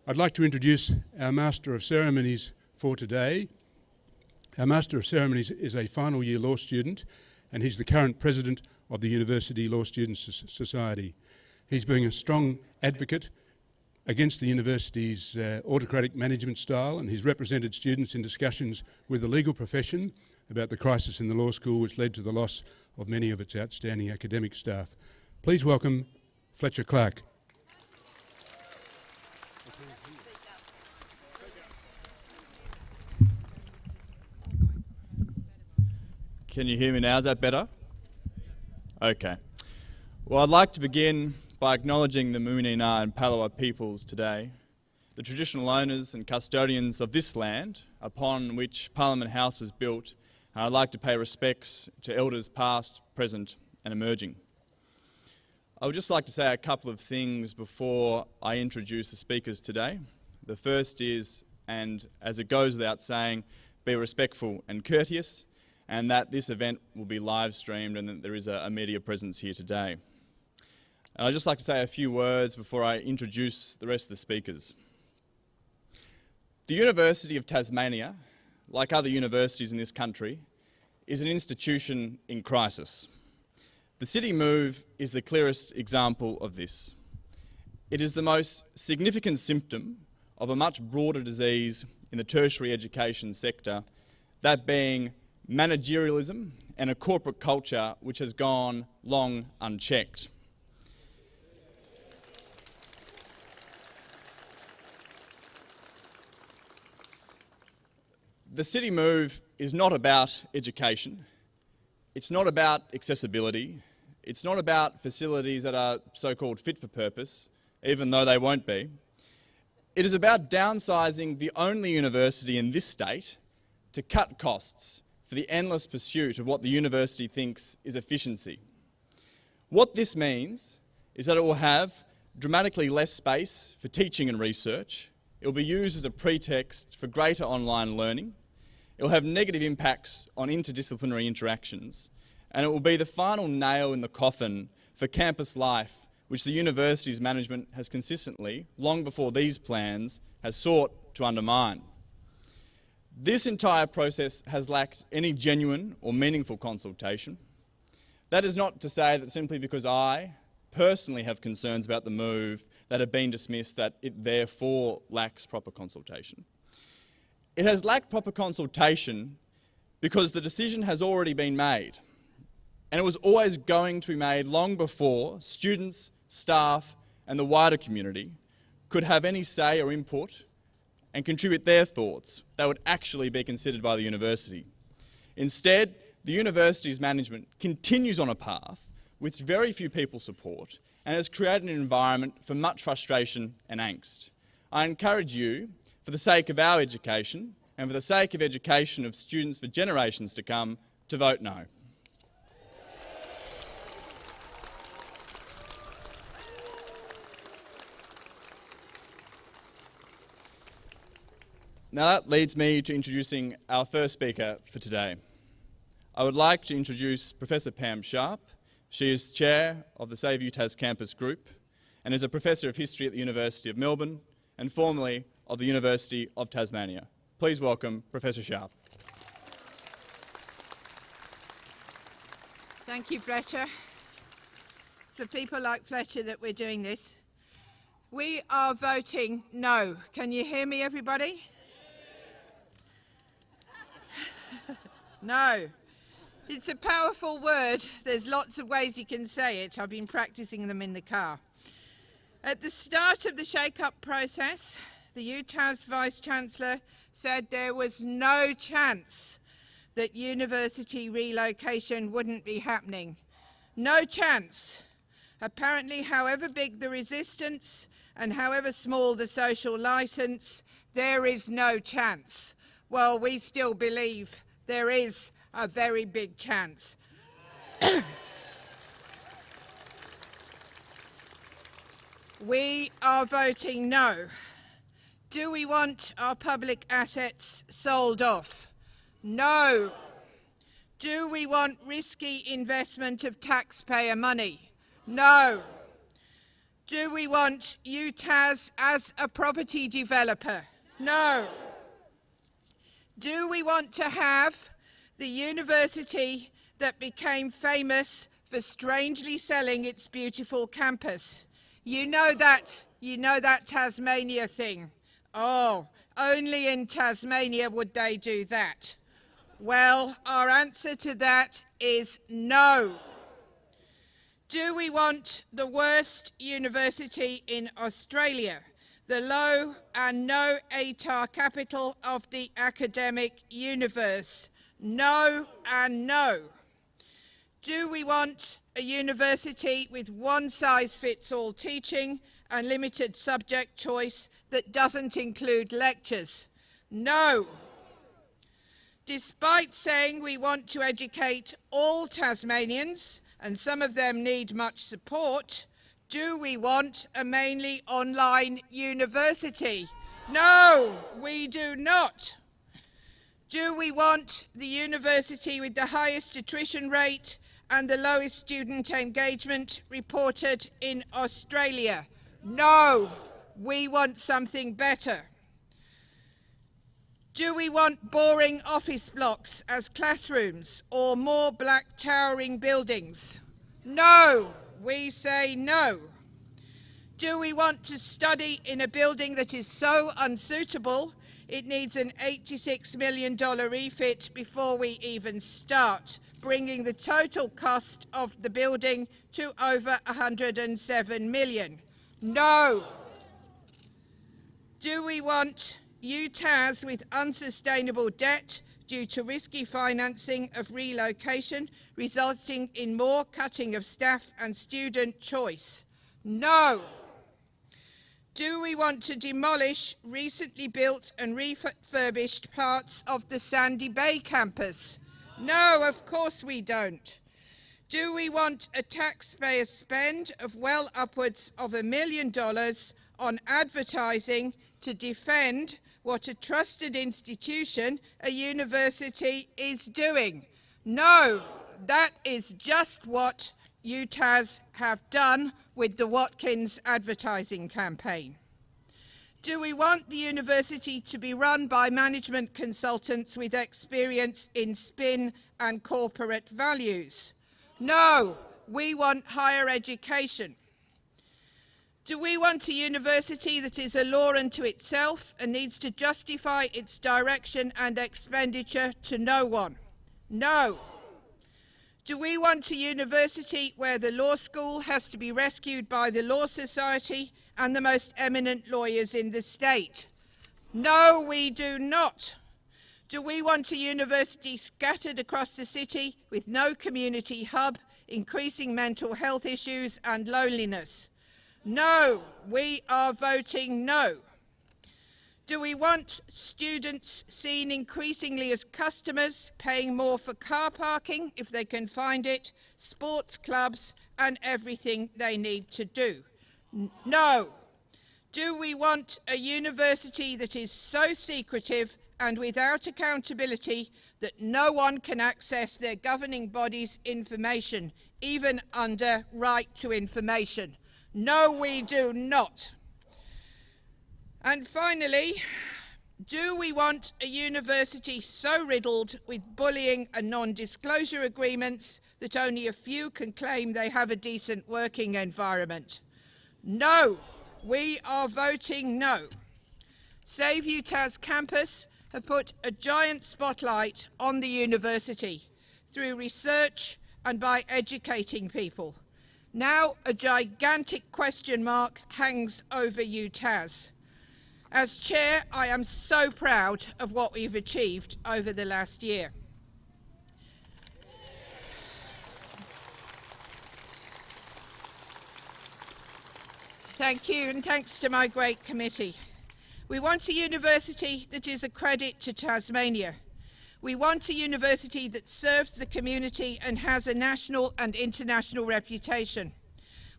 I'd like to introduce our Master of Ceremonies for today. Our Master of Ceremonies is a final year law student, and he's the current president of the University Law Students Society. He's been a strong advocate against the university's autocratic management style, and he's represented students in discussions with the legal profession about the crisis in the law school which led to the loss of many of its outstanding academic staff. Please welcome Fletcher Clark. Can you hear me now? Is that better? Okay. Well, I'd like to begin by acknowledging the Muminina and Palawa peoples today, the traditional owners and custodians of this land upon which Parliament House was built, and I'd like to pay respects to elders past, present and emerging. I would just like to say a couple of things before I introduce the speakers today. The first is, and as it goes without saying, be respectful and courteous, and that this event will be live streamed and that there is a media presence here today. And I'd just like to say a few words before I introduce the rest of the speakers. The University of Tasmania, like other universities in this country, is an institution in crisis. The city move is the clearest example of this. It is the most significant symptom of a much broader disease in the tertiary education sector, that being managerialism and a corporate culture which has gone long unchecked. The city move is not about education, it's not about accessibility, it's not about facilities that are so-called fit for purpose, even though they won't be. It is about downsizing the only university in this state to cut costs for the endless pursuit of what the university thinks is efficiency. What this means is that it will have dramatically less space for teaching and research. It will be used as a pretext for greater online learning. It will have negative impacts on interdisciplinary interactions, and it will be the final nail in the coffin for campus life, which the university's management has consistently, long before these plans, has sought to undermine. This entire process has lacked any genuine or meaningful consultation. That is not to say that simply because I personally have concerns about the move that have been dismissed, that it therefore lacks proper consultation. It has lacked proper consultation because the decision has already been made, and it was always going to be made long before students, staff and the wider community could have any say or input and contribute their thoughts that would actually be considered by the university. Instead, the university's management continues on a path which very few people support and has created an environment for much frustration and angst. I encourage you, for the sake of our education and for the sake of education of students for generations to come, to vote no. Now that leads me to introducing our first speaker for today. I would like to introduce Professor Pam Sharp. She is Chair of the Save UTAS Campus Group and is a Professor of History at the University of Melbourne and formerly of the University of Tasmania. Please welcome Professor Sharp. Thank you, Fletcher. It's for people like Fletcher that we're doing this. We are voting no. Can you hear me, everybody? No. It's a powerful word. There's lots of ways you can say it. I've been practicing them in the car. At the start of the shake-up process, the UTAS Vice-Chancellor said there was no chance that university relocation wouldn't be happening. No chance. Apparently, however big the resistance and however small the social licence, there is no chance. Well, we still believe there is a very big chance. We are voting no. Do we want our public assets sold off? No. Do we want risky investment of taxpayer money? No. Do we want UTAS as a property developer? No. Do we want to have the university that became famous for strangely selling its beautiful campus? You know that Tasmania thing. Oh, only in Tasmania would they do that. Well, our answer to that is no. Do we want the worst university in Australia, the low and no ATAR capital of the academic universe? No and no. Do we want a university with one-size-fits-all teaching and limited subject choice that doesn't include lectures? No. Despite saying we want to educate all Tasmanians, and some of them need much support, do we want a mainly online university? No, we do not. Do we want the university with the highest attrition rate and the lowest student engagement reported in Australia? No, we want something better. Do we want boring office blocks as classrooms or more black towering buildings? No, we say no. Do we want to study in a building that is so unsuitable it needs an $86 million refit before we even start, bringing the total cost of the building to over $107 million? No. Do we want UTAS with unsustainable debt due to risky financing of relocation, resulting in more cutting of staff and student choice? No. Do we want to demolish recently built and refurbished parts of the Sandy Bay campus? No, of course we don't. Do we want a taxpayer spend of well upwards of $1 million on advertising to defend what a trusted institution, a university, is doing? No, that is just what UTAS have done with the Watkins advertising campaign. Do we want the university to be run by management consultants with experience in spin and corporate values? No, we want higher education. Do we want a university that is a law unto itself and needs to justify its direction and expenditure to no one? No. Do we want a university where the law school has to be rescued by the Law Society and the most eminent lawyers in the state? No, we do not. Do we want a university scattered across the city with no community hub, increasing mental health issues and loneliness? No, we are voting no. Do we want students seen increasingly as customers, paying more for car parking if they can find it, sports clubs, and everything they need to do? No. Do we want a university that is so secretive and without accountability that no one can access their governing body's information, even under right to information? No, we do not. And finally, do we want a university so riddled with bullying and non-disclosure agreements that only a few can claim they have a decent working environment? No, we are voting no. Save UTAS Campus have put a giant spotlight on the university through research and by educating people. Now a gigantic question mark hangs over UTAS. As chair, I am so proud of what we've achieved over the last year. Thank you, and thanks to my great committee. We want a university that is a credit to Tasmania. We want a university that serves the community and has a national and international reputation.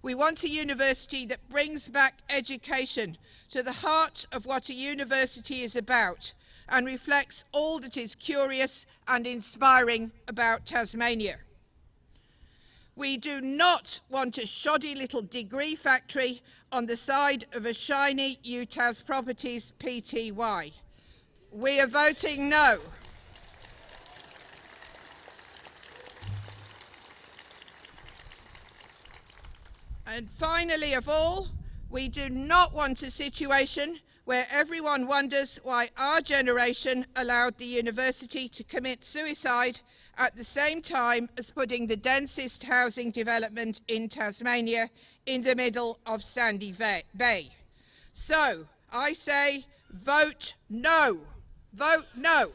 We want a university that brings back education to the heart of what a university is about and reflects all that is curious and inspiring about Tasmania. We do not want a shoddy little degree factory on the side of a shiny UTAS Properties Pty. We are voting no. And finally of all, we do not want a situation where everyone wonders why our generation allowed the university to commit suicide at the same time as putting the densest housing development in Tasmania in the middle of Sandy Bay. So, I say, vote no. Vote no.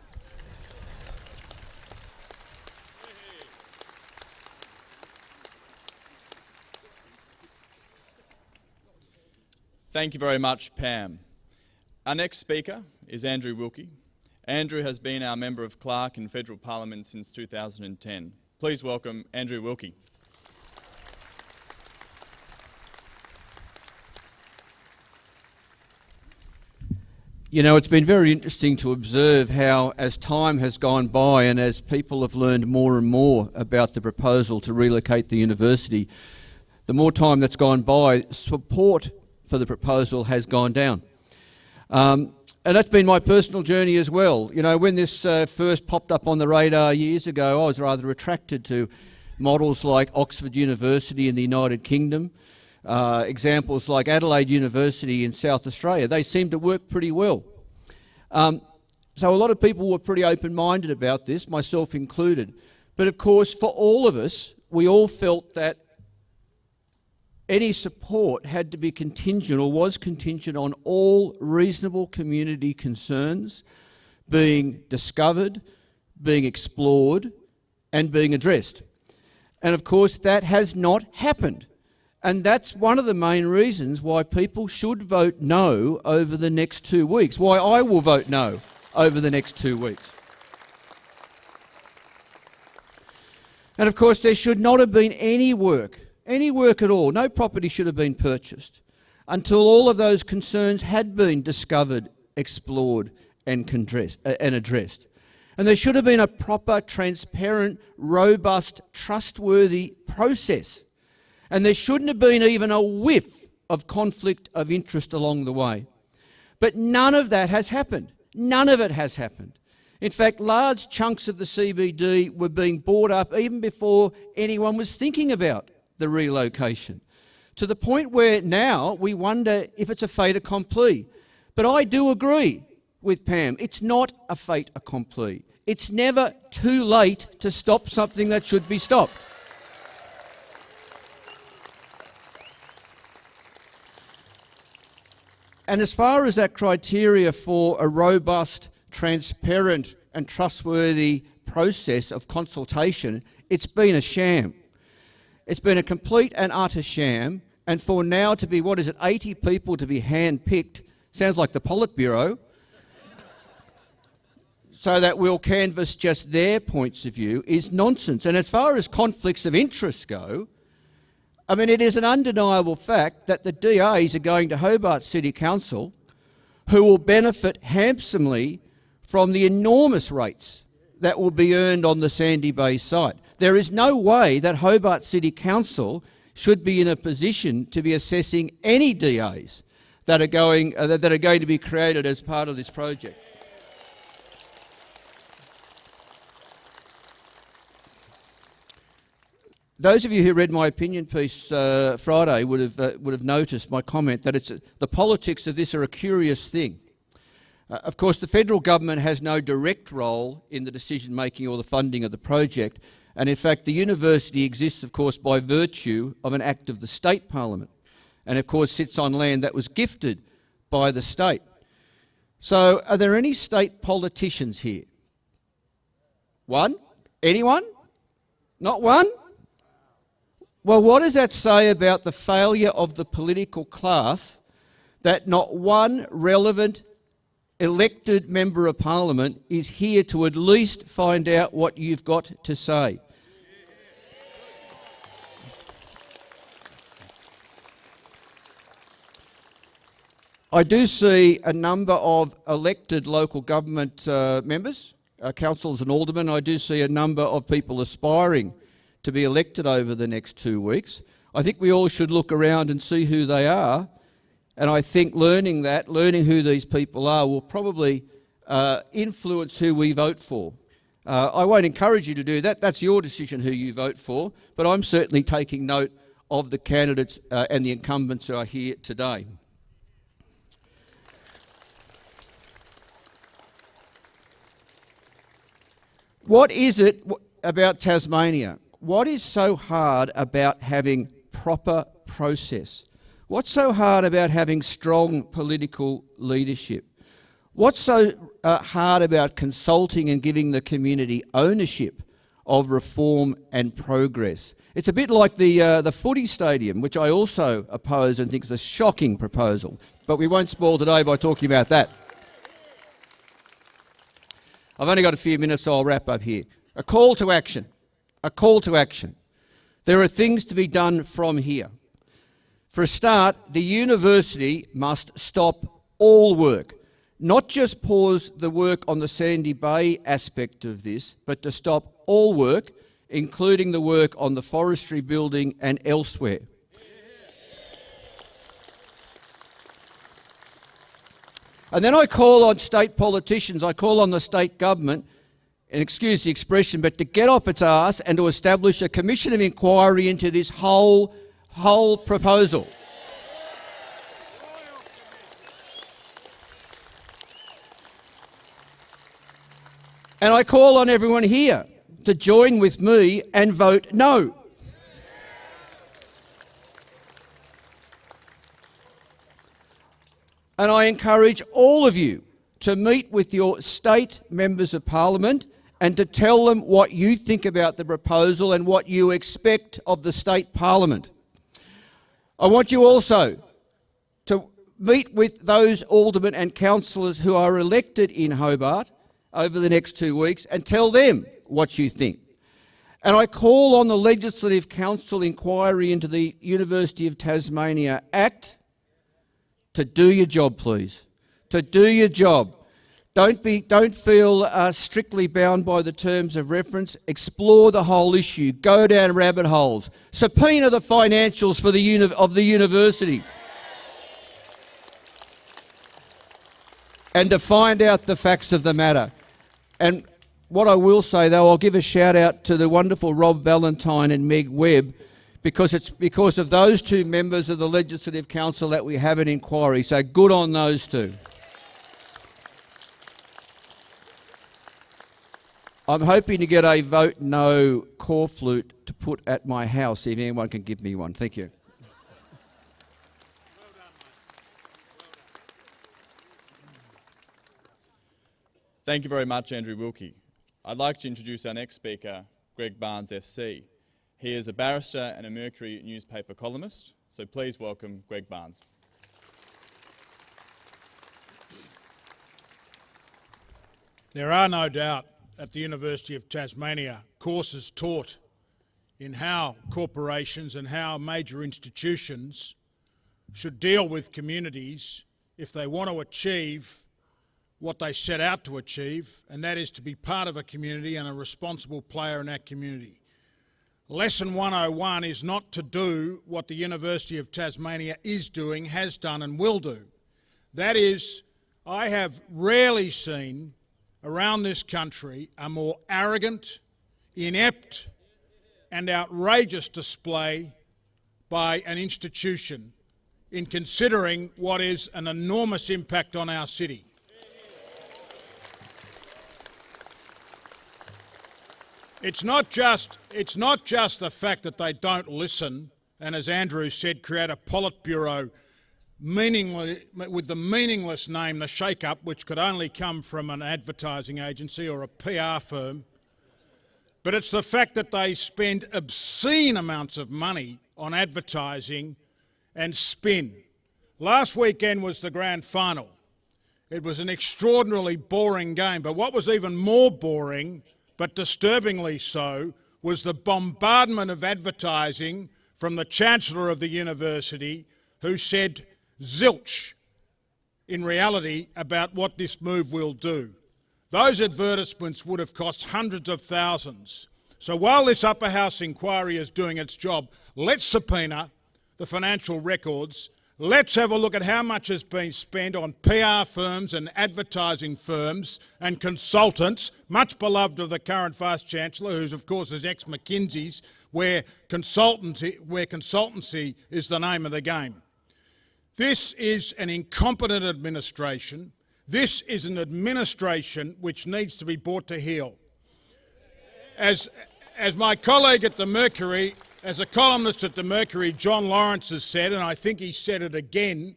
Thank you very much, Pam. Our next speaker is Andrew Wilkie. Andrew has been our Member of Clerk in Federal Parliament since 2010. Please welcome Andrew Wilkie. You know, it's been very interesting to observe how, as time has gone by and as people have learned more and more about the proposal to relocate the university, the more time that's gone by, support for the proposal has gone down. And that's been my personal journey as well. You know, when this first popped up on the radar years ago, I was rather attracted to models like Oxford University in the United Kingdom, examples like Adelaide University in South Australia. They seem to work pretty well. So a lot of people were pretty open-minded about this, myself included. But of course, for all of us, we all felt that any support had to be contingent or was contingent on all reasonable community concerns being discovered, being explored and being addressed. And of course that has not happened. And that's one of the main reasons why people should vote no over the next 2 weeks, why I will vote no over the next 2 weeks. And of course there should not have been any work at all, no property should have been purchased until all of those concerns had been discovered, explored and addressed. And there should have been a proper, transparent, robust, trustworthy process. And there shouldn't have been even a whiff of conflict of interest along the way. But none of that has happened. None of it has happened. In fact, large chunks of the CBD were being bought up even before anyone was thinking about the relocation, to the point where now we wonder if it's a fait accompli. But I do agree with Pam, it's not a fait accompli. It's never too late to stop something that should be stopped. And as far as that criteria for a robust, transparent and trustworthy process of consultation, it's been a sham. It's been a complete and utter sham, and for now to be, 80 people to be hand-picked, sounds like the Politburo, so that we'll canvass just their points of view, is nonsense. And as far as conflicts of interest go, I mean, it is an undeniable fact that the DAs are going to Hobart City Council, who will benefit handsomely from the enormous rates that will be earned on the Sandy Bay site. There is no way that Hobart City Council should be in a position to be assessing any DAs that are going to be created as part of this project. Those of you who read my opinion piece Friday would have noticed my comment that the politics of this are a curious thing. Of course, the federal government has no direct role in the decision-making or the funding of the project, and in fact the university exists, of course, by virtue of an act of the state parliament, and of course sits on land that was gifted by the state. So are there any state politicians here? One? Anyone? Not one? Well, what does that say about the failure of the political class that not one relevant elected member of parliament is here to at least find out what you've got to say? I do see a number of elected local government members, councillors and aldermen. I do see a number of people aspiring to be elected over the next 2 weeks. I think we all should look around and see who they are, and I think learning who these people are will probably influence who we vote for. I won't encourage you to do that. That's your decision who you vote for, but I'm certainly taking note of the candidates and the incumbents who are here today. What is it about Tasmania? What is so hard about having proper process? What's so hard about having strong political leadership? What's so hard about consulting and giving the community ownership of reform and progress? It's a bit like the footy stadium, which I also oppose and think is a shocking proposal, but we won't spoil today by talking about that. I've only got a few minutes, so I'll wrap up here. A call to action. A call to action. There are things to be done from here. For a start, the university must stop all work. Not just pause the work on the Sandy Bay aspect of this, but to stop all work, including the work on the forestry building and elsewhere. And then I call on state politicians, I call on the state government, and excuse the expression, but to get off its arse and to establish a commission of inquiry into this whole proposal. And I call on everyone here to join with me and vote no. And I encourage all of you to meet with your state members of parliament and to tell them what you think about the proposal and what you expect of the state parliament. I want you also to meet with those aldermen and councillors who are elected in Hobart over the next 2 weeks and tell them what you think. And I call on the Legislative Council inquiry into the University of Tasmania Act to do your job, please. To do your job. Don't feel strictly bound by the terms of reference. Explore the whole issue. Go down rabbit holes. Subpoena the financials for the university. And to find out the facts of the matter. And what I will say, though, I'll give a shout out to the wonderful Rob Valentine and Meg Webb, because it's because of those two members of the Legislative Council that we have an inquiry. So good on those two. I'm hoping to get a vote no core flute to put at my house if anyone can give me one. Thank you. Thank you very much, Andrew Wilkie. I'd like to introduce our next speaker, Greg Barnes SC. He is a barrister and a Mercury newspaper columnist, so please welcome Greg Barnes. There are no doubt at the University of Tasmania courses taught in how corporations and how major institutions should deal with communities if they want to achieve what they set out to achieve, and that is to be part of a community and a responsible player in that community. Lesson 101 is not to do what the University of Tasmania is doing, has done and will do. That is, I have rarely seen around this country a more arrogant, inept and outrageous display by an institution in considering what is an enormous impact on our city. It's not just the fact that they don't listen and, as Andrew said, create a Politburo with the meaningless name the Shake-Up, which could only come from an advertising agency or a PR firm. But it's the fact that they spend obscene amounts of money on advertising and spin. Last weekend was the grand final. It was an extraordinarily boring game, but what was even more boring, but disturbingly so, was the bombardment of advertising from the Chancellor of the university, who said zilch in reality about what this move will do. Those advertisements would have cost hundreds of thousands. So while this upper house inquiry is doing its job, let's subpoena the financial records. Let's have a look at how much has been spent on PR firms and advertising firms and consultants, much beloved of the current Vice-Chancellor, who's of course is ex-McKinsey's, where consultancy is the name of the game. This is an incompetent administration. This is an administration which needs to be brought to heel. As my colleague at the Mercury, as a columnist at the Mercury, John Lawrence has said, and I think he said it again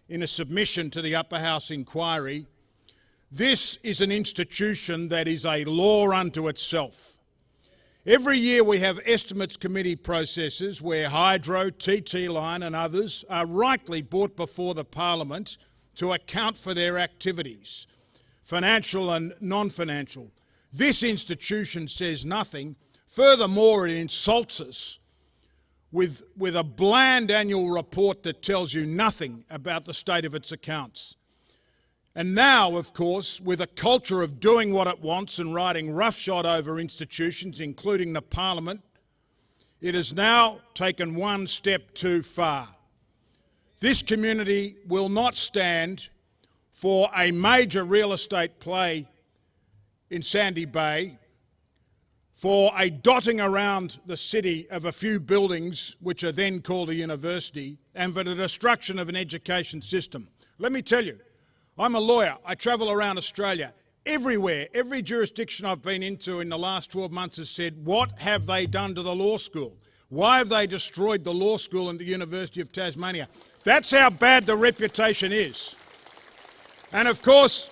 in a submission to the Upper House inquiry, this is an institution that is a law unto itself. Every year we have estimates committee processes where Hydro, TT Line and others are rightly brought before the Parliament to account for their activities, financial and non-financial. This institution says nothing. Furthermore, it insults us with a bland annual report that tells you nothing about the state of its accounts. And now, of course, with a culture of doing what it wants and riding roughshod over institutions, including the Parliament, it has now taken one step too far. This community will not stand for a major real estate play in Sandy Bay, for a dotting around the city of a few buildings which are then called a university, and for the destruction of an education system. Let me tell you, I'm a lawyer. I travel around Australia. Everywhere, every jurisdiction I've been into in the last 12 months has said, what have they done to the law school? Why have they destroyed the law school and the University of Tasmania? That's how bad the reputation is. And of course,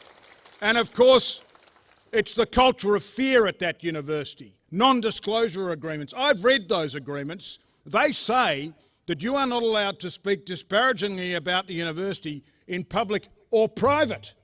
it's the culture of fear at that university. Non-disclosure agreements. I've read those agreements. They say that you are not allowed to speak disparagingly about the university in public or private.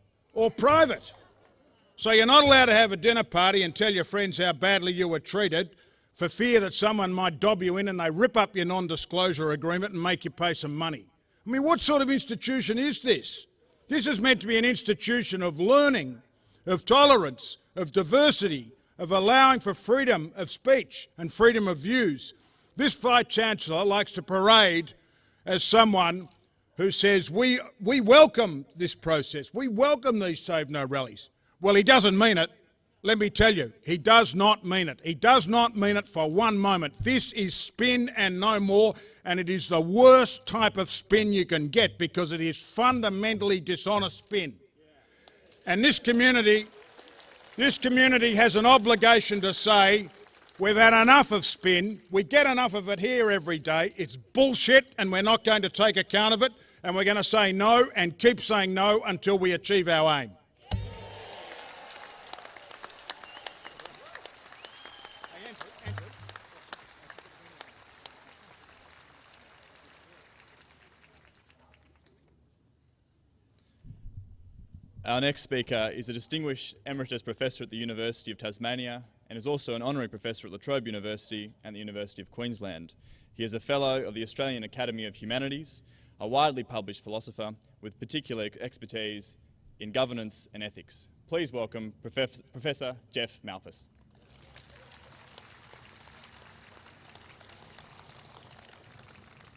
So you're not allowed to have a dinner party and tell your friends how badly you were treated for fear that someone might dob you in and they rip up your non-disclosure agreement and make you pay some money. I mean, what sort of institution is this? This is meant to be an institution of learning, of tolerance, of diversity, of allowing for freedom of speech and freedom of views. This Vice-Chancellor likes to parade as someone who says, we welcome this process, we welcome these Save No rallies. Well, he doesn't mean it. Let me tell you, he does not mean it. He does not mean it for one moment. This is spin and no more, and it is the worst type of spin you can get because it is fundamentally dishonest spin. And this community has an obligation to say, we've had enough of spin, we get enough of it here every day, it's bullshit and we're not going to take account of it, and we're going to say no and keep saying no until we achieve our aim. Our next speaker is a distinguished Emeritus Professor at the University of Tasmania and is also an Honorary Professor at La Trobe University and the University of Queensland. He is a Fellow of the Australian Academy of Humanities, a widely published philosopher with particular expertise in governance and ethics. Please welcome Professor Jeff Malpass.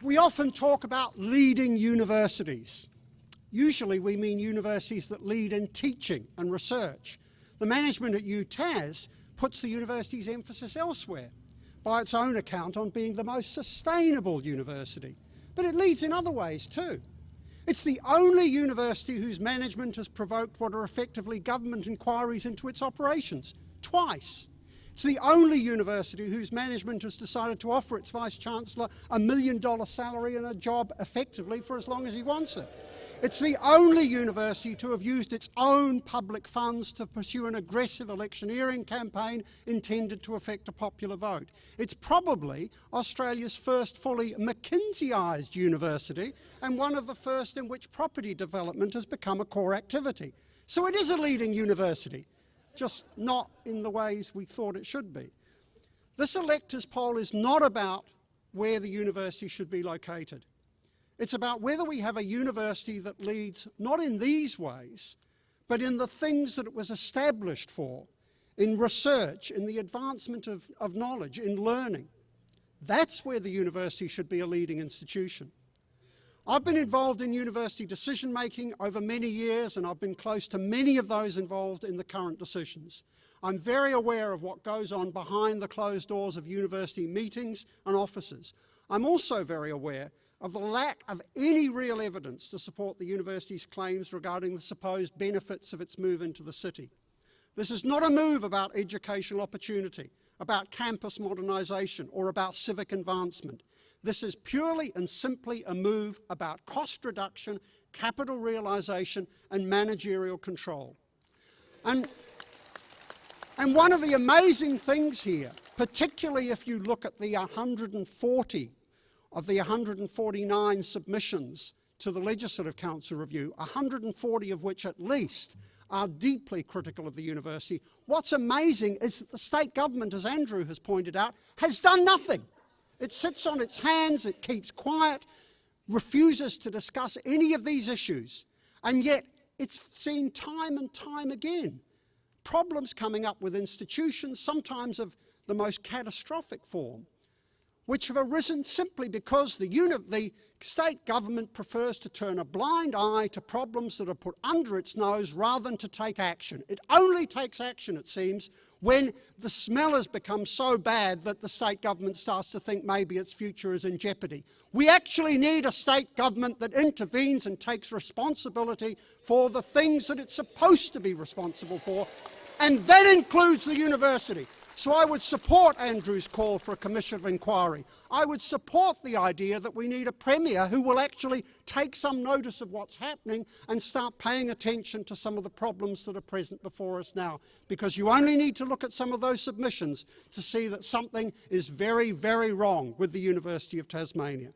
We often talk about leading universities. Usually we mean universities that lead in teaching and research. The management at UTAS puts the university's emphasis elsewhere, by its own account on being the most sustainable university. But it leads in other ways too. It's the only university whose management has provoked what are effectively government inquiries into its operations, twice. It's the only university whose management has decided to offer its Vice-Chancellor $1 million salary and a job effectively for as long as he wants it. It's the only university to have used its own public funds to pursue an aggressive electioneering campaign intended to affect a popular vote. It's probably Australia's first fully McKinseyised university and one of the first in which property development has become a core activity. So it is a leading university, just not in the ways we thought it should be. This electors' poll is not about where the university should be located. It's about whether we have a university that leads not in these ways, but in the things that it was established for, in research, in the advancement of knowledge, in learning. That's where the university should be a leading institution. I've been involved in university decision-making over many years, and I've been close to many of those involved in the current decisions. I'm very aware of what goes on behind the closed doors of university meetings and offices. I'm also very aware of the lack of any real evidence to support the university's claims regarding the supposed benefits of its move into the city. This is not a move about educational opportunity, about campus modernisation, or about civic advancement. This is purely and simply a move about cost reduction, capital realisation and managerial control. And one of the amazing things here, particularly if you look at the 140 of the 149 submissions to the Legislative Council review, 140 of which at least are deeply critical of the university, what's amazing is that the state government, as Andrew has pointed out, has done nothing. It sits on its hands, it keeps quiet, refuses to discuss any of these issues, and yet it's seen time and time again problems coming up with institutions, sometimes of the most catastrophic form, which have arisen simply because the state government prefers to turn a blind eye to problems that are put under its nose rather than to take action. It only takes action, it seems, when the smell has become so bad that the state government starts to think maybe its future is in jeopardy. We actually need a state government that intervenes and takes responsibility for the things that it's supposed to be responsible for, and that includes the university. So I would support Andrew's call for a commission of inquiry. I would support the idea that we need a premier who will actually take some notice of what's happening and start paying attention to some of the problems that are present before us now. Because you only need to look at some of those submissions to see that something is very, very wrong with the University of Tasmania.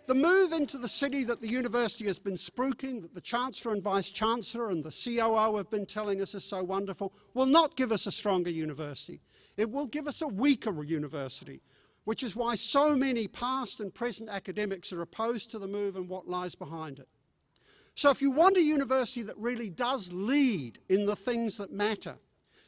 The move into the city that the university has been spruiking, that the Chancellor and Vice-Chancellor and the COO have been telling us is so wonderful, will not give us a stronger university. It will give us a weaker university, which is why so many past and present academics are opposed to the move and what lies behind it. So if you want a university that really does lead in the things that matter,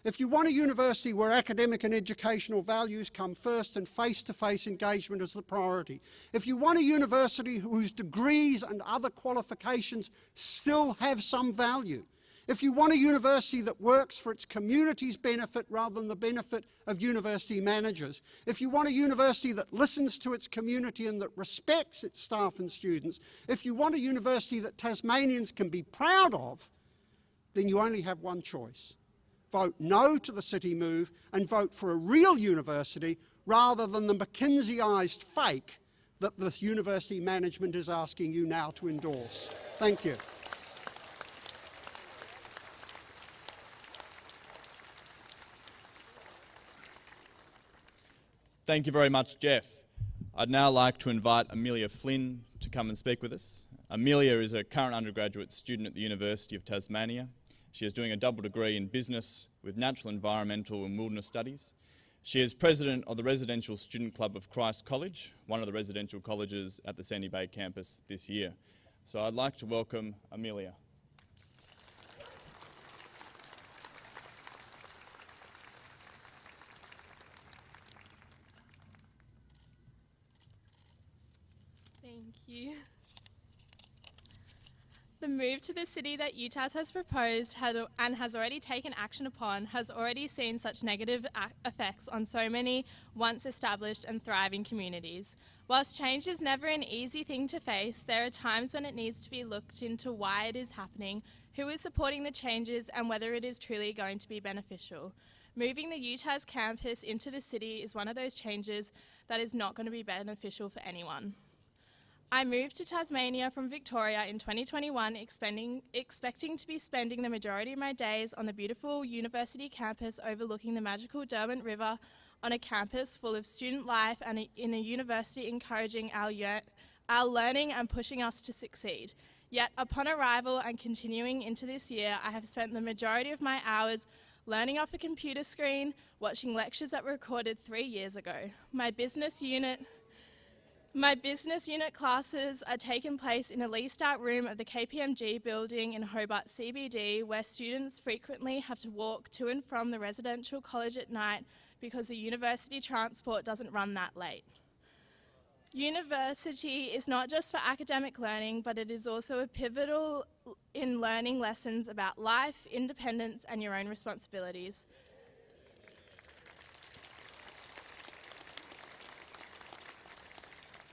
if you want a university where academic and educational values come first and face-to-face engagement is the priority, if you want a university whose degrees and other qualifications still have some value, if you want a university that works for its community's benefit rather than the benefit of university managers, if you want a university that listens to its community and that respects its staff and students, if you want a university that Tasmanians can be proud of, then you only have one choice. Vote no to the city move and vote for a real university rather than the McKinsey-ized fake that the university management is asking you now to endorse. Thank you. Thank you very much, Jeff. I'd now like to invite Amelia Flynn to come and speak with us. Amelia is a current undergraduate student at the University of Tasmania. She is doing a double degree in business with natural, environmental and wilderness studies. She is president of the Residential Student Club of Christ College, one of the residential colleges at the Sandy Bay campus this year. So I'd like to welcome Amelia. Thank you. The move to the city that UTAS has proposed and has already taken action upon has already seen such negative effects on so many once established and thriving communities. Whilst change is never an easy thing to face, there are times when it needs to be looked into why it is happening, who is supporting the changes and whether it is truly going to be beneficial. Moving the UTAS campus into the city is one of those changes that is not going to be beneficial for anyone. I moved to Tasmania from Victoria in 2021, expecting to be spending the majority of my days on the beautiful university campus overlooking the magical Derwent River, on a campus full of student life and in a university encouraging our learning and pushing us to succeed. Yet upon arrival and continuing into this year, I have spent the majority of my hours learning off a computer screen, watching lectures that were recorded 3 years ago. My business unit My business unit classes are taking place in a leased out room of the KPMG building in Hobart CBD, where students frequently have to walk to and from the residential college at night because the university transport doesn't run that late. University is not just for academic learning, but it is also a pivotal in learning lessons about life, independence, and your own responsibilities.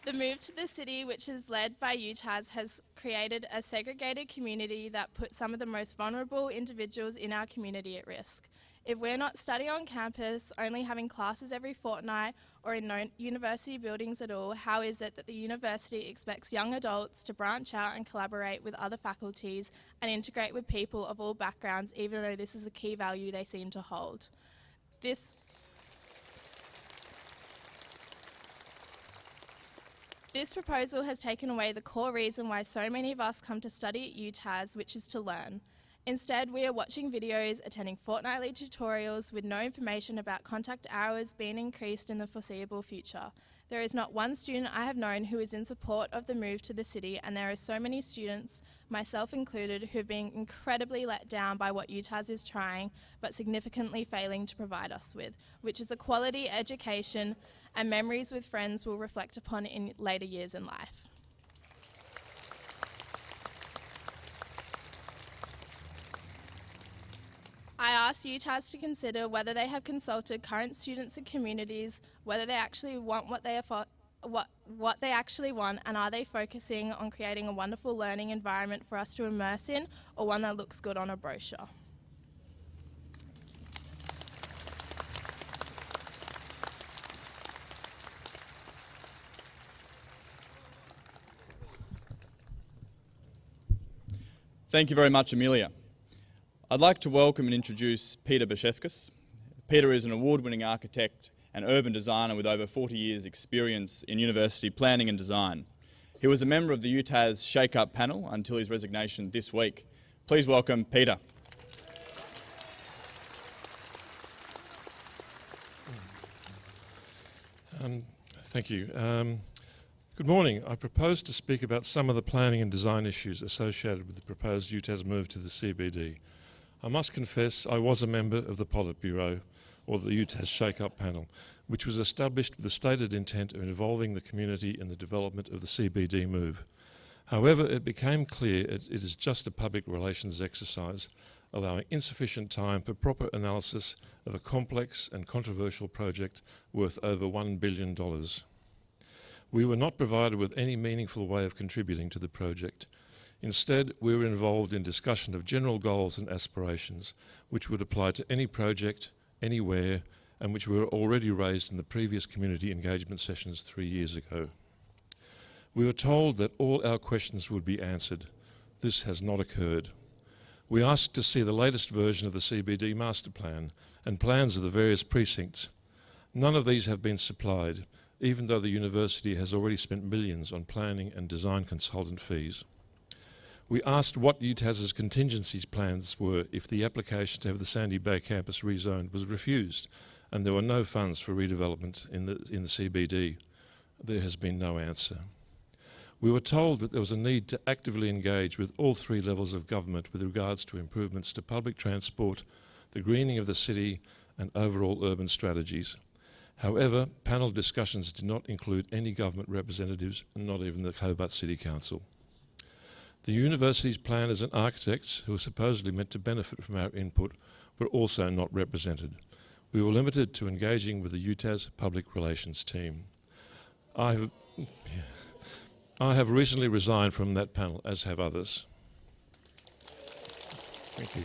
The move to the city, which is led by UTAS, has created a segregated community that puts some of the most vulnerable individuals in our community at risk. If we're not studying on campus, only having classes every fortnight, or in no university buildings at all, how is it that the university expects young adults to branch out and collaborate with other faculties and integrate with people of all backgrounds, even though this is a key value they seem to hold? This proposal has taken away the core reason why so many of us come to study at UTAS, which is to learn. Instead, we are watching videos, attending fortnightly tutorials with no information about contact hours being increased in the foreseeable future. There is not one student I have known who is in support of the move to the city, and there are so many students, myself included, who have been incredibly let down by what UTAS is trying, but significantly failing to provide us with, which is a quality education and memories with friends will reflect upon in later years in life. I asked UTAS to consider whether they have consulted current students and communities, whether they actually want what they actually want, and are they focusing on creating a wonderful learning environment for us to immerse in, or one that looks good on a brochure. Thank you very much, Amelia. I'd like to welcome and introduce Peter Bashevkas. Peter is an award-winning architect and urban designer with over 40 years' experience in university planning and design. He was a member of the UTAS Shake-Up panel until his resignation this week. Please welcome Peter. Thank you. Good morning. I propose to speak about some of the planning and design issues associated with the proposed UTAS move to the CBD. I must confess I was a member of the Politburo, or the UTAS Shake-Up panel, which was established with the stated intent of involving the community in the development of the CBD move. However, it became clear it is just a public relations exercise, allowing insufficient time for proper analysis of a complex and controversial project worth over $1 billion. We were not provided with any meaningful way of contributing to the project. Instead, we were involved in discussion of general goals and aspirations, which would apply to any project, anywhere, and which were already raised in the previous community engagement sessions 3 years ago. We were told that all our questions would be answered. This has not occurred. We asked to see the latest version of the CBD master plan and plans of the various precincts. None of these have been supplied, even though the university has already spent millions on planning and design consultant fees. We asked what UTAS's contingencies plans were if the application to have the Sandy Bay campus rezoned was refused and there were no funds for redevelopment in the CBD. There has been no answer. We were told that there was a need to actively engage with all three levels of government with regards to improvements to public transport, the greening of the city, and overall urban strategies. However, panel discussions did not include any government representatives, not even the Hobart City Council. The university's planners and architects, who were supposedly meant to benefit from our input, were also not represented. We were limited to engaging with the UTAS public relations team. I have recently resigned from that panel, as have others. Thank you.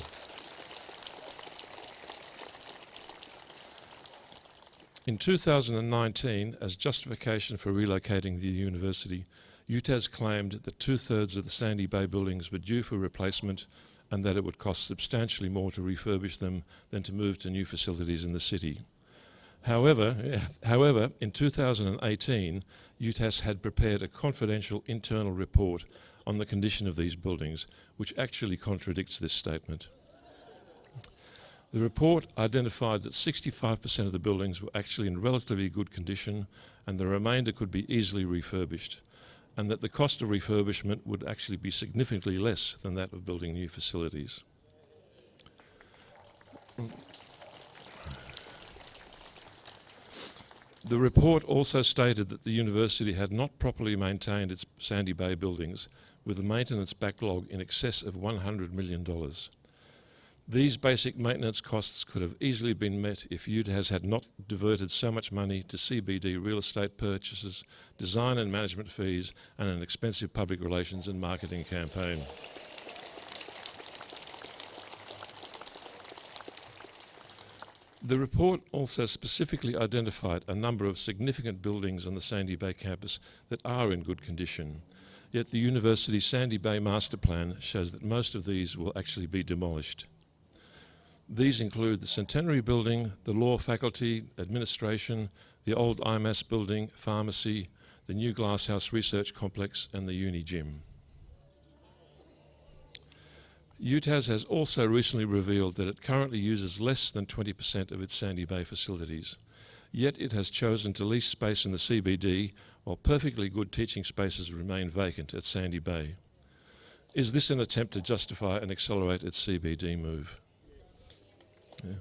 In 2019, as justification for relocating the university, UTAS claimed that 2/3 of the Sandy Bay buildings were due for replacement and that it would cost substantially more to refurbish them than to move to new facilities in the city. However, in 2018, UTAS had prepared a confidential internal report on the condition of these buildings, which actually contradicts this statement. The report identified that 65% of the buildings were actually in relatively good condition and the remainder could be easily refurbished, and that the cost of refurbishment would actually be significantly less than that of building new facilities. The report also stated that the university had not properly maintained its Sandy Bay buildings, with a maintenance backlog in excess of $100 million. These basic maintenance costs could have easily been met if UTAS had not diverted so much money to CBD real estate purchases, design and management fees, and an expensive public relations and marketing campaign. The report also specifically identified a number of significant buildings on the Sandy Bay campus that are in good condition, yet the university's Sandy Bay master plan shows that most of these will actually be demolished. These include the Centenary Building, the Law Faculty, Administration, the old IMAS building, Pharmacy, the new Glasshouse Research Complex, and the Uni Gym. UTAS has also recently revealed that it currently uses less than 20% of its Sandy Bay facilities, yet it has chosen to lease space in the CBD while perfectly good teaching spaces remain vacant at Sandy Bay. Is this an attempt to justify and accelerate its CBD move? Yeah.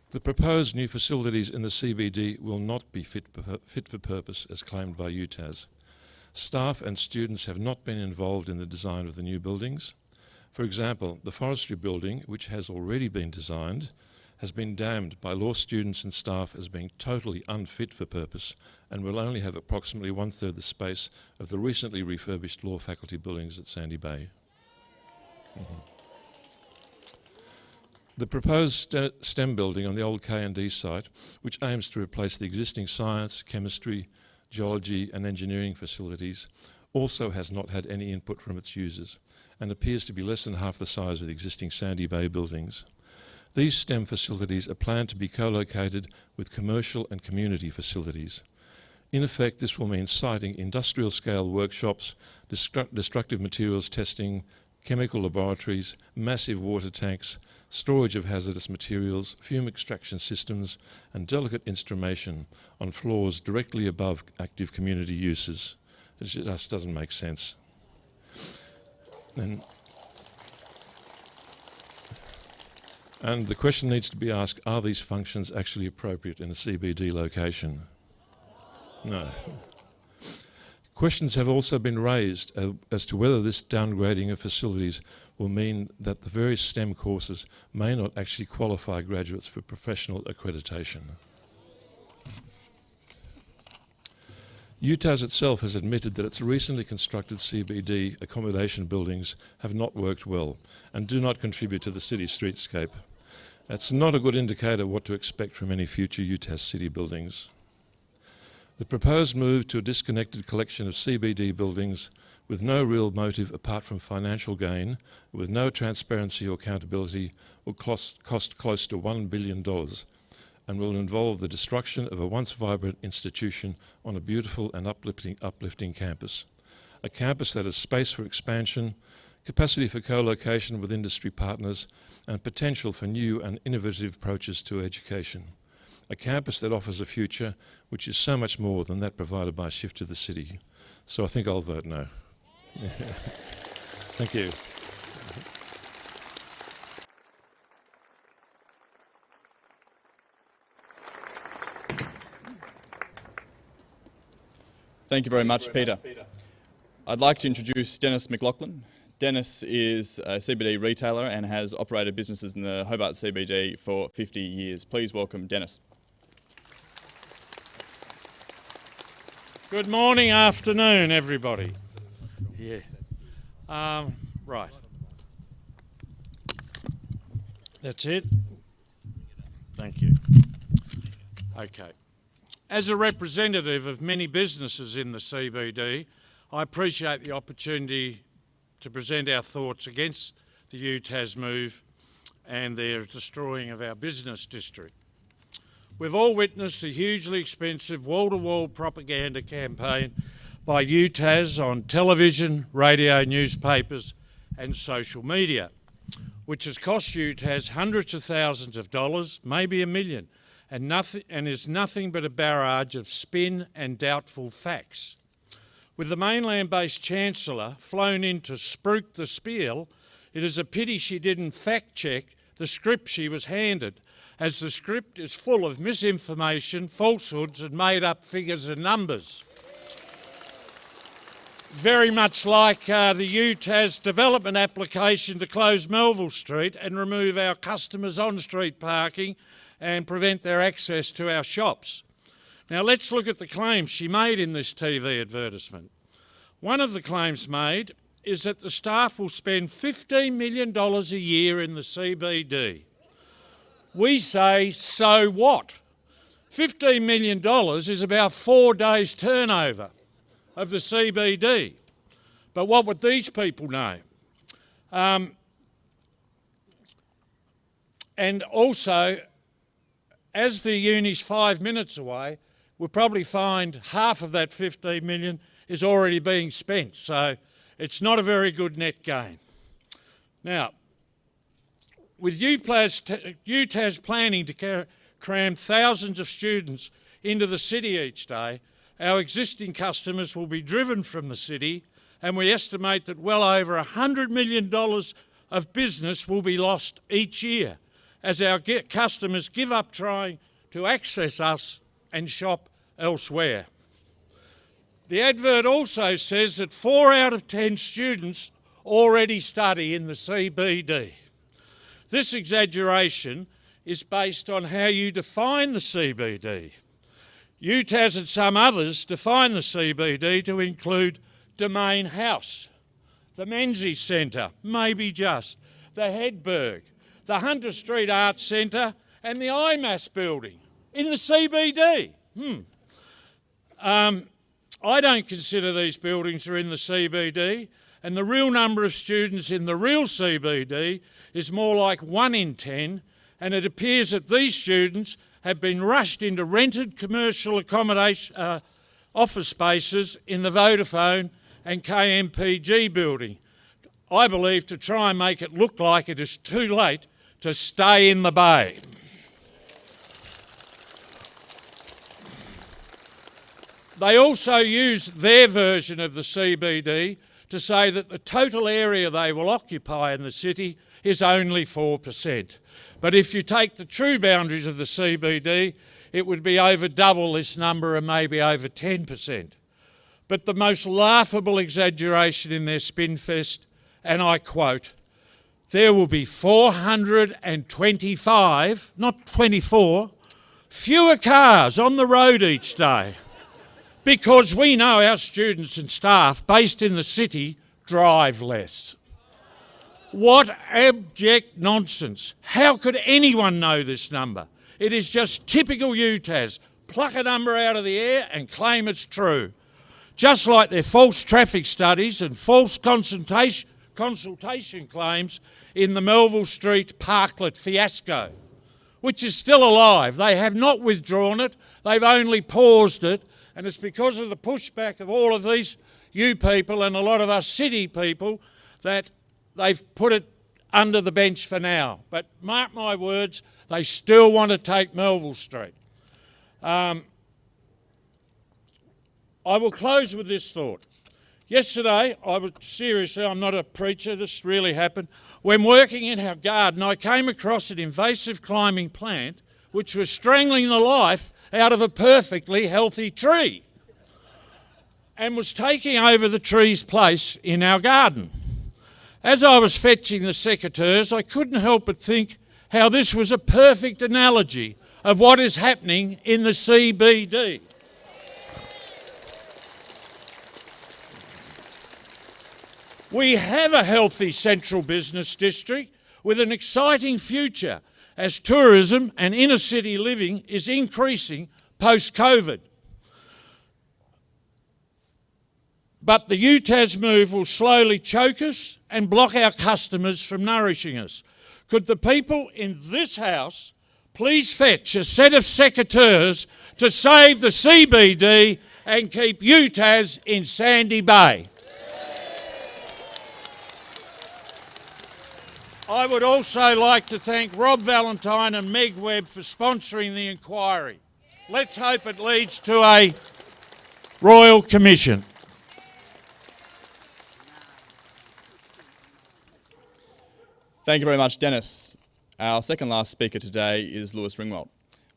The proposed new facilities in the CBD will not be fit for purpose as claimed by UTAS. Staff and students have not been involved in the design of the new buildings. For example, the forestry building, which has already been designed, has been damned by law students and staff as being totally unfit for purpose and will only have approximately 1/3 the space of the recently refurbished law faculty buildings at Sandy Bay. The proposed STEM building on the old K&D site, which aims to replace the existing science, chemistry, geology and engineering facilities, also has not had any input from its users and appears to be less than half the size of the existing Sandy Bay buildings. These STEM facilities are planned to be co-located with commercial and community facilities. In effect, this will mean siting industrial-scale workshops, destructive materials testing, chemical laboratories, massive water tanks, storage of hazardous materials, fume extraction systems, and delicate instrumentation on floors directly above active community uses. It just doesn't make sense. And the question needs to be asked, are these functions actually appropriate in a CBD location? No. Questions have also been raised as to whether this downgrading of facilities will mean that the various STEM courses may not actually qualify graduates for professional accreditation. UTAS itself has admitted that its recently constructed CBD accommodation buildings have not worked well and do not contribute to the city streetscape. That's not a good indicator of what to expect from any future UTAS city buildings. The proposed move to a disconnected collection of CBD buildings with no real motive apart from financial gain, with no transparency or accountability, will cost close to $1 billion and will involve the destruction of a once vibrant institution on a beautiful and uplifting campus. A campus that has space for expansion, capacity for co-location with industry partners, and potential for new and innovative approaches to education. A campus that offers a future which is so much more than that provided by a shift to the city. So I think I'll vote no. Thank you. Thank you very much, Peter. I'd like to introduce Dennis McLaughlin. Dennis is a CBD retailer and has operated businesses in the Hobart CBD for 50 years. Please welcome Dennis. Good morning, afternoon, everybody. Yeah. Right. That's it. Thank you. Okay. As a representative of many businesses in the CBD, I appreciate the opportunity to present our thoughts against the UTAS move and their destroying of our business district. We've all witnessed a hugely expensive wall-to-wall propaganda campaign by UTAS on television, radio, newspapers and social media, which has cost UTAS hundreds of thousands of dollars, maybe $1 million, and is nothing but a barrage of spin and doubtful facts. With the mainland-based Chancellor flown in to spruik the spiel, it is a pity she didn't fact-check the script she was handed, as the script is full of misinformation, falsehoods and made-up figures and numbers. Very much like the UTAS development application to close Melville Street and remove our customers' on-street parking and prevent their access to our shops. Now let's look at the claims she made in this TV advertisement. One of the claims made is that the staff will spend $15 million a year in the CBD. We say, so what? $15 million is about 4 days' turnover of the CBD. But what would these people know? And also, as the uni's 5 minutes away, we'll probably find half of that $15 million is already being spent. So it's not a very good net gain. Now, with UTAS planning to cram thousands of students into the city each day, our existing customers will be driven from the city, and we estimate that well over $100 million of business will be lost each year as our customers give up trying to access us and shop elsewhere. The advert also says that 4 out of 10 students already study in the CBD. This exaggeration is based on how you define the CBD. UTAS and some others define the CBD to include Domain House, the Menzies Centre, maybe just, the Hedberg, the Hunter Street Arts Centre and the IMAS building in the CBD. I don't consider these buildings are in the CBD, and the real number of students in the real CBD is more like 1 in 10, and it appears that these students have been rushed into rented commercial accommodation office spaces in the Vodafone and KMPG building, I believe to try and make it look like it is too late to stay in the bay. They also use their version of the CBD to say that the total area they will occupy in the city is only 4%. But if you take the true boundaries of the CBD, it would be over double this number and maybe over 10%. But the most laughable exaggeration in their spinfest, and I quote, there will be 425, not 24, fewer cars on the road each day because we know our students and staff based in the city drive less. What abject nonsense. How could anyone know this number? It is just typical UTAS. Pluck a number out of the air and claim it's true. Just like their false traffic studies and false consultation claims in the Melville Street Parklet fiasco, which is still alive. They have not withdrawn it, they've only paused it, and it's because of the pushback of all of these you people and a lot of us city people that they've put it under the bench for now. But mark my words, they still want to take Melville Street. I will close with this thought. Yesterday, I'm not a preacher, this really happened. When working in our garden, I came across an invasive climbing plant which was strangling the life out of a perfectly healthy tree and was taking over the tree's place in our garden. As I was fetching the secateurs, I couldn't help but think how this was a perfect analogy of what is happening in the CBD. We have a healthy central business district with an exciting future as tourism and inner city living is increasing post-COVID. But the UTAS move will slowly choke us and block our customers from nourishing us. Could the people in this House please fetch a set of secateurs to save the CBD and keep UTAS in Sandy Bay? I would also like to thank Rob Valentine and Meg Webb for sponsoring the inquiry. Let's hope it leads to a Royal Commission. Thank you very much, Dennis. Our second last speaker today is Lewis Ringwald.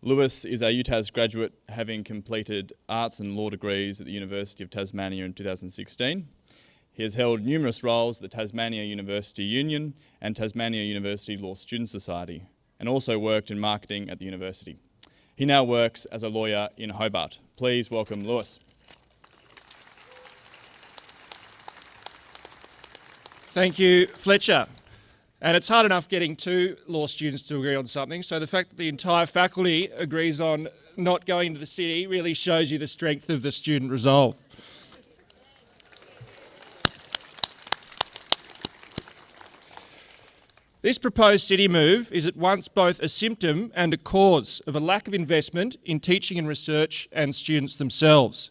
Lewis is a UTAS graduate, having completed arts and law degrees at the University of Tasmania in 2016. He has held numerous roles at the Tasmania University Union and Tasmania University Law Student Society, and also worked in marketing at the university. He now works as a lawyer in Hobart. Please welcome Lewis. Thank you, Fletcher. And it's hard enough getting two law students to agree on something, so the fact that the entire faculty agrees on not going to the city really shows you the strength of the student resolve. This proposed city move is at once both a symptom and a cause of a lack of investment in teaching and research and students themselves,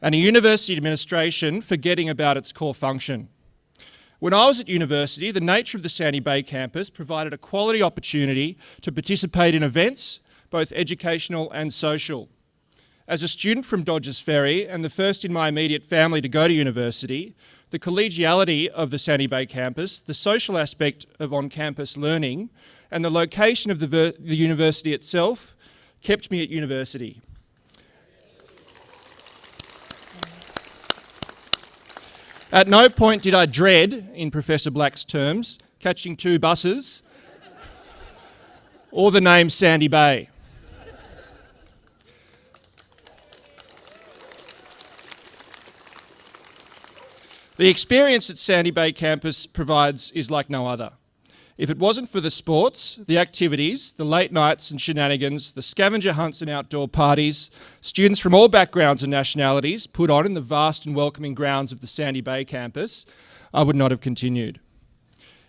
and a university administration forgetting about its core function. When I was at university, the nature of the Sandy Bay campus provided a quality opportunity to participate in events, both educational and social. As a student from Dodgers Ferry and the first in my immediate family to go to university, the collegiality of the Sandy Bay campus, the social aspect of on-campus learning, and the location of the university itself kept me at university. At no point did I dread, in Professor Black's terms, catching two buses or the name Sandy Bay. The experience that Sandy Bay campus provides is like no other. If it wasn't for the sports, the activities, the late nights and shenanigans, the scavenger hunts and outdoor parties, students from all backgrounds and nationalities put on in the vast and welcoming grounds of the Sandy Bay campus, I would not have continued.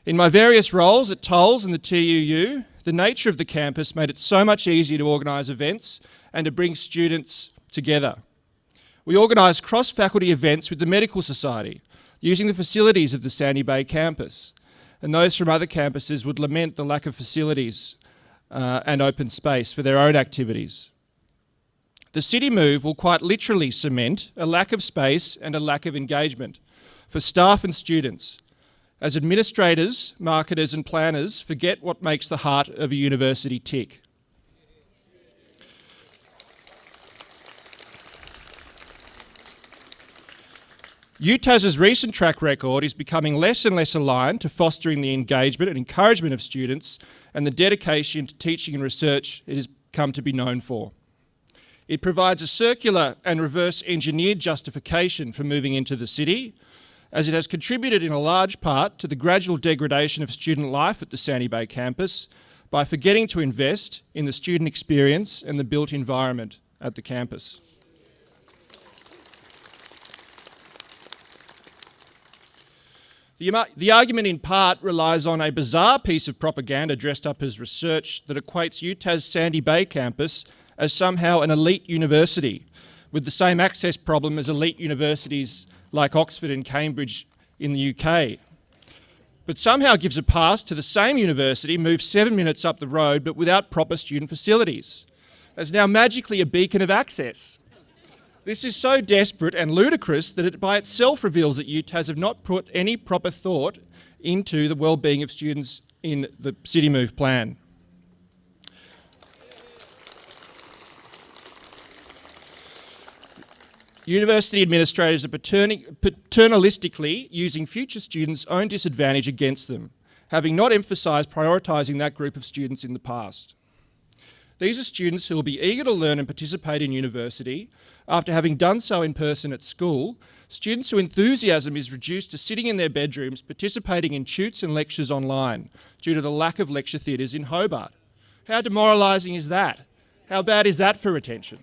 In my various roles at Tolls and the TUU, the nature of the campus made it so much easier to organise events and to bring students together. We organised cross-faculty events with the Medical Society, using the facilities of the Sandy Bay campus, and those from other campuses would lament the lack of facilities and open space for their own activities. The city move will quite literally cement a lack of space and a lack of engagement for staff and students, as administrators, marketers and planners forget what makes the heart of a university tick. UTAS's recent track record is becoming less and less aligned to fostering the engagement and encouragement of students and the dedication to teaching and research it has come to be known for. It provides a circular and reverse engineered justification for moving into the city, as it has contributed in a large part to the gradual degradation of student life at the Sandy Bay campus by forgetting to invest in the student experience and the built environment at the campus. The argument in part relies on a bizarre piece of propaganda dressed up as research that equates UTAS Sandy Bay campus as somehow an elite university with the same access problem as elite universities like Oxford and Cambridge in the UK, but somehow gives a pass to the same university moved 7 minutes up the road but without proper student facilities, as now magically a beacon of access. This is so desperate and ludicrous that it by itself reveals that UTAS have not put any proper thought into the well-being of students in the City Move plan. University administrators are paternalistically using future students' own disadvantage against them, having not emphasised prioritising that group of students in the past. These are students who will be eager to learn and participate in university after having done so in person at school, students whose enthusiasm is reduced to sitting in their bedrooms participating in tutes and lectures online due to the lack of lecture theatres in Hobart. How demoralising is that? How bad is that for retention?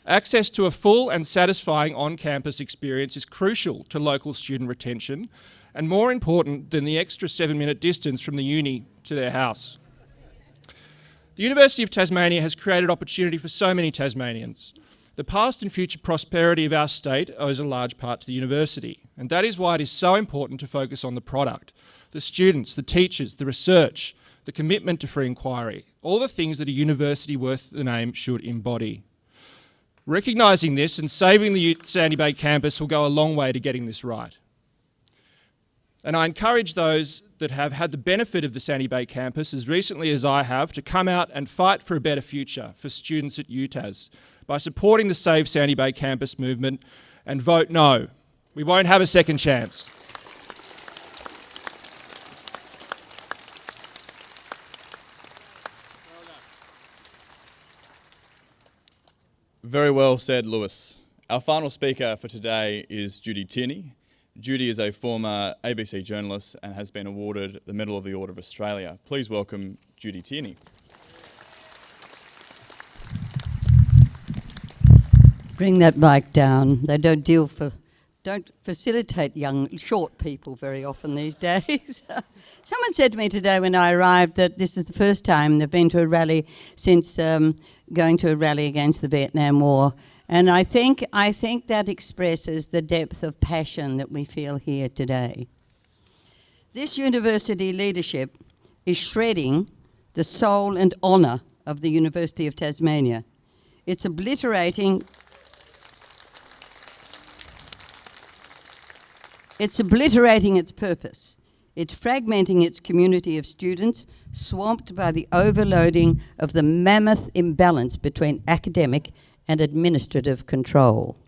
Access to a full and satisfying on-campus experience is crucial to local student retention and more important than the extra 7-minute distance from the uni to their house. The University of Tasmania has created opportunity for so many Tasmanians. The past and future prosperity of our state owes a large part to the university, and that is why it is so important to focus on the product, the students, the teachers, the research, the commitment to free inquiry, all the things that a university worth the name should embody. Recognising this and saving the Sandy Bay campus will go a long way to getting this right. And I encourage those that have had the benefit of the Sandy Bay campus as recently as I have to come out and fight for a better future for students at UTAS by supporting the Save Sandy Bay campus movement and vote no. We won't have a second chance. Very well said, Lewis. Our final speaker for today is Judy Tierney. Judy is a former ABC journalist and has been awarded the Medal of the Order of Australia. Please welcome Judy Tierney. Bring that mic down. They don't facilitate young, short people very often these days. Someone said to me today when I arrived that this is the first time they've been to a rally since going to a rally against the Vietnam War. And I think that expresses the depth of passion that we feel here today. This university leadership is shredding the soul and honour of the University of Tasmania. It's obliterating its purpose. It's fragmenting its community of students, swamped by the overloading of the mammoth imbalance between academic and administrative control.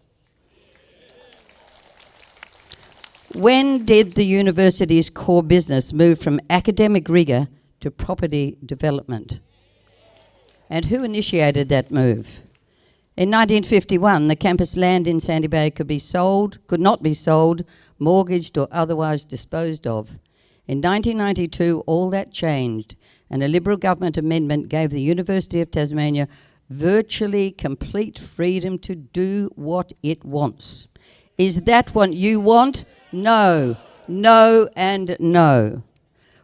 When did the university's core business move from academic rigour to property development? And who initiated that move? In 1951, the campus land in Sandy Bay could not be sold, mortgaged or otherwise disposed of. In 1992, all that changed, and a Liberal government amendment gave the University of Tasmania virtually complete freedom to do what it wants. Is that what you want? No. No and no.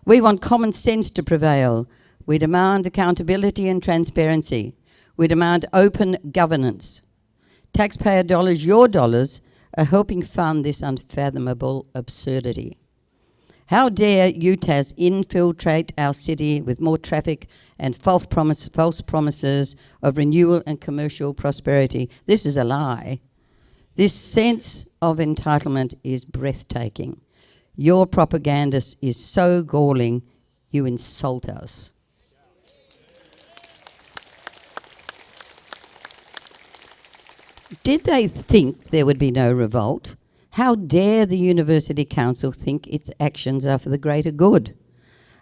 We want common sense to prevail. We demand accountability and transparency. We demand open governance. Taxpayer dollars, your dollars, are helping fund this unfathomable absurdity. How dare UTAS infiltrate our city with more traffic and false promises of renewal and commercial prosperity? This is a lie. This sense of entitlement is breathtaking. Your propaganda is so galling, you insult us. Did they think there would be no revolt? How dare the University Council think its actions are for the greater good?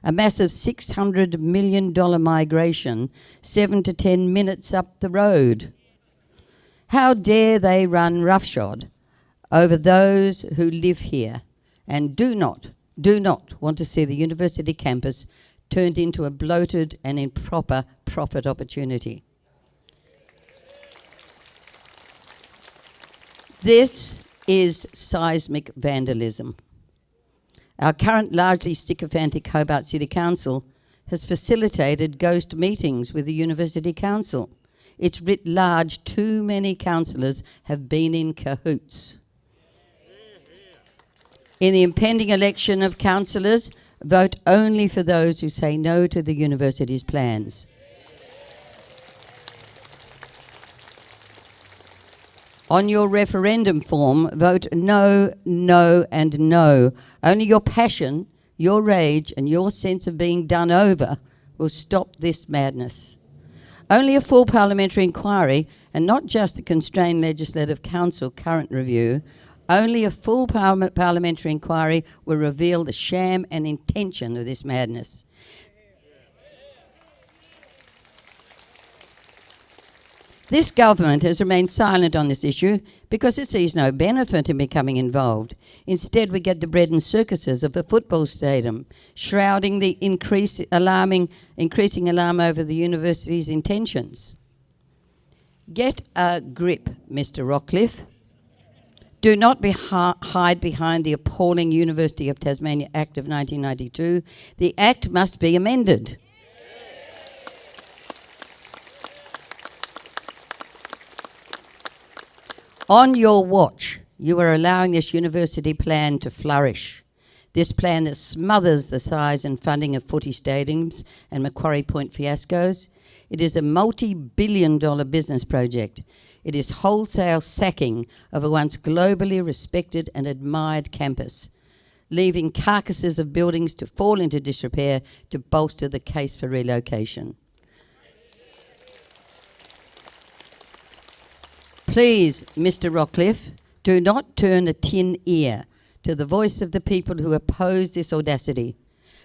A massive $600 million migration 7 to 10 minutes up the road. How dare they run roughshod over those who live here and do not want to see the university campus turned into a bloated and improper profit opportunity? This is seismic vandalism. Our current largely sycophantic Hobart City Council has facilitated ghost meetings with the University Council. It's writ large, too many councillors have been in cahoots. In the impending election of councillors, vote only for those who say no to the university's plans. On your referendum form, vote no, no and no. Only your passion, your rage and your sense of being done over will stop this madness. Only a full parliamentary inquiry, and not just the Constrained Legislative Council current review, only a full parliamentary inquiry will reveal the sham and intention of this madness. This government has remained silent on this issue because it sees no benefit in becoming involved. Instead, we get the bread and circuses of a football stadium, shrouding the increasing alarm over the university's intentions. Get a grip, Mr. Rockcliffe. Do not hide behind the appalling University of Tasmania Act of 1992. The Act must be amended. On your watch, you are allowing this university plan to flourish. This plan that smothers the size and funding of footy stadiums and Macquarie Point fiascos. It is a multi-billion-dollar business project. It is wholesale sacking of a once globally respected and admired campus, leaving carcasses of buildings to fall into disrepair to bolster the case for relocation. Please, Mr. Rockcliffe, do not turn a tin ear to the voice of the people who oppose this audacity.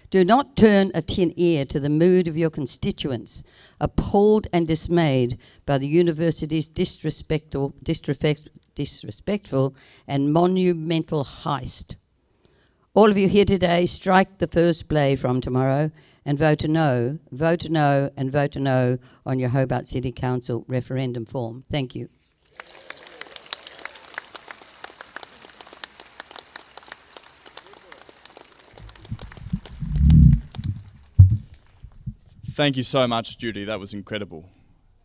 Do not turn a tin ear to the mood of your constituents, appalled and dismayed by the university's disrespectful and monumental heist. All of you here today, strike the first blade from tomorrow and vote a no, vote a no, and vote a no on your Hobart City Council referendum form. Thank you. Thank you so much, Judy. That was incredible.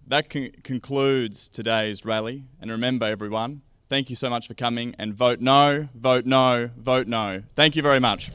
That concludes today's rally. And remember, everyone, thank you so much for coming, and vote no, vote no, vote no. Thank you very much.